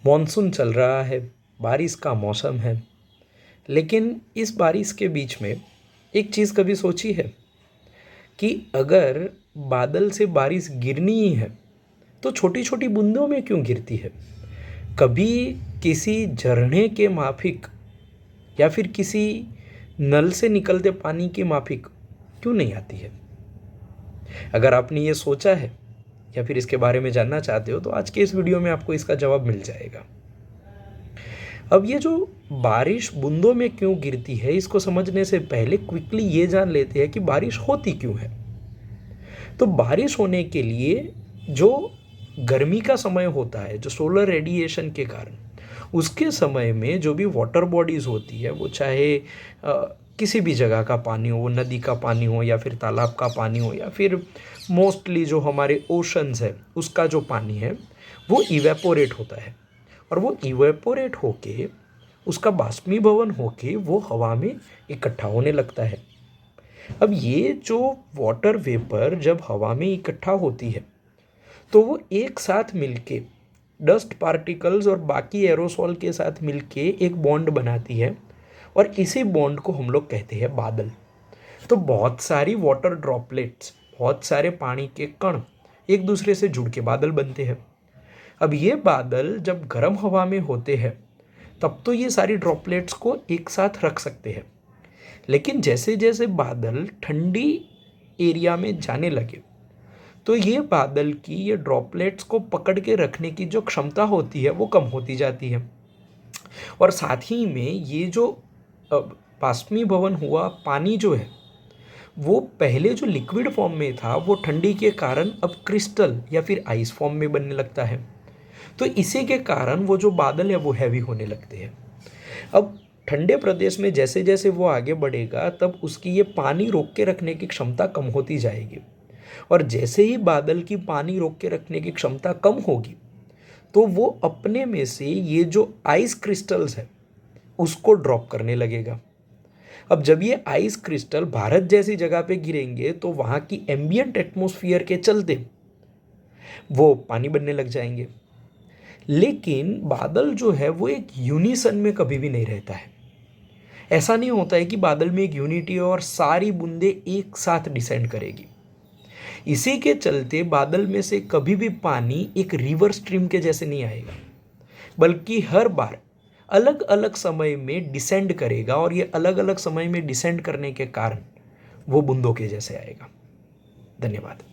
Monsoon चल रहा है, बारिश का मौसम है, लेकिन इस बारिश के बीच में एक चीज़ कभी सोची है कि अगर बादल से बारिश गिरनी ही है तो छोटी छोटी बूंदों में क्यों गिरती है? कभी किसी झरने के माफिक या फिर किसी नल से निकलते पानी के माफिक क्यों नहीं आती है? अगर आपने ये सोचा है या फिर इसके बारे में जानना चाहते हो तो आज के इस वीडियो में आपको इसका जवाब मिल जाएगा। अब ये जो बारिश बूंदों में क्यों गिरती है, इसको समझने से पहले क्विकली ये जान लेते हैं कि बारिश होती क्यों है। तो बारिश होने के लिए जो गर्मी का समय होता है, जो सोलर रेडिएशन के कारण, उसके समय में जो भी वाटर बॉडीज़ होती है, वो चाहे किसी भी जगह का पानी हो, वो नदी का पानी हो या फिर तालाब का पानी हो या फिर मोस्टली जो हमारे ओशंस है उसका जो पानी है, वो इवेपोरेट होता है और वो इवेपोरेट होके उसका बाष्पीभवन होके वो हवा में इकट्ठा होने लगता है। अब ये जो वाटर वेपर जब हवा में इकट्ठा होती है तो वो एक साथ मिलके डस्ट पार्टिकल्स और बाकी एरोसॉल के साथ मिलके एक बॉन्ड बनाती है और इसी बॉन्ड को हम लोग कहते हैं बादल। तो बहुत सारी वाटर ड्रॉपलेट्स, बहुत सारे पानी के कण एक दूसरे से जुड़ के बादल बनते हैं। अब ये बादल जब गर्म हवा में होते हैं तब तो ये सारी ड्रॉपलेट्स को एक साथ रख सकते हैं, लेकिन जैसे जैसे बादल ठंडी एरिया में जाने लगे तो ये बादल की ये ड्रॉपलेट्स को पकड़ के रखने की जो क्षमता होती है वो कम होती जाती है और साथ ही में ये जो बाष्पीभवन हुआ पानी जो है वो पहले जो लिक्विड फॉर्म में था वो ठंडी के कारण अब क्रिस्टल या फिर आइस फॉर्म में बनने लगता है। तो इसी के कारण वो जो बादल है वो हैवी होने लगते हैं। अब ठंडे प्रदेश में जैसे जैसे वो आगे बढ़ेगा तब उसकी ये पानी रोक के रखने की क्षमता कम होती जाएगी और जैसे ही बादल की पानी रोक के रखने की क्षमता कम होगी तो वो अपने में से ये जो आइस क्रिस्टल्स है उसको ड्रॉप करने लगेगा। अब जब ये आइस क्रिस्टल भारत जैसी जगह पे गिरेंगे तो वहाँ की एम्बियंट एटमॉस्फेयर के चलते वो पानी बनने लग जाएंगे। लेकिन बादल जो है वो एक यूनिसन में कभी भी नहीं रहता है। ऐसा नहीं होता है कि बादल में एक यूनिटी है और सारी बूंदें एक साथ डिसेंड करेगी। इसी के चलते बादल में से कभी भी पानी एक रिवर स्ट्रीम के जैसे नहीं आएगा, बल्कि हर बार अलग अलग समय में डिसेंड करेगा और ये अलग अलग समय में डिसेंड करने के कारण वो बूंदों के जैसे आएगा। धन्यवाद।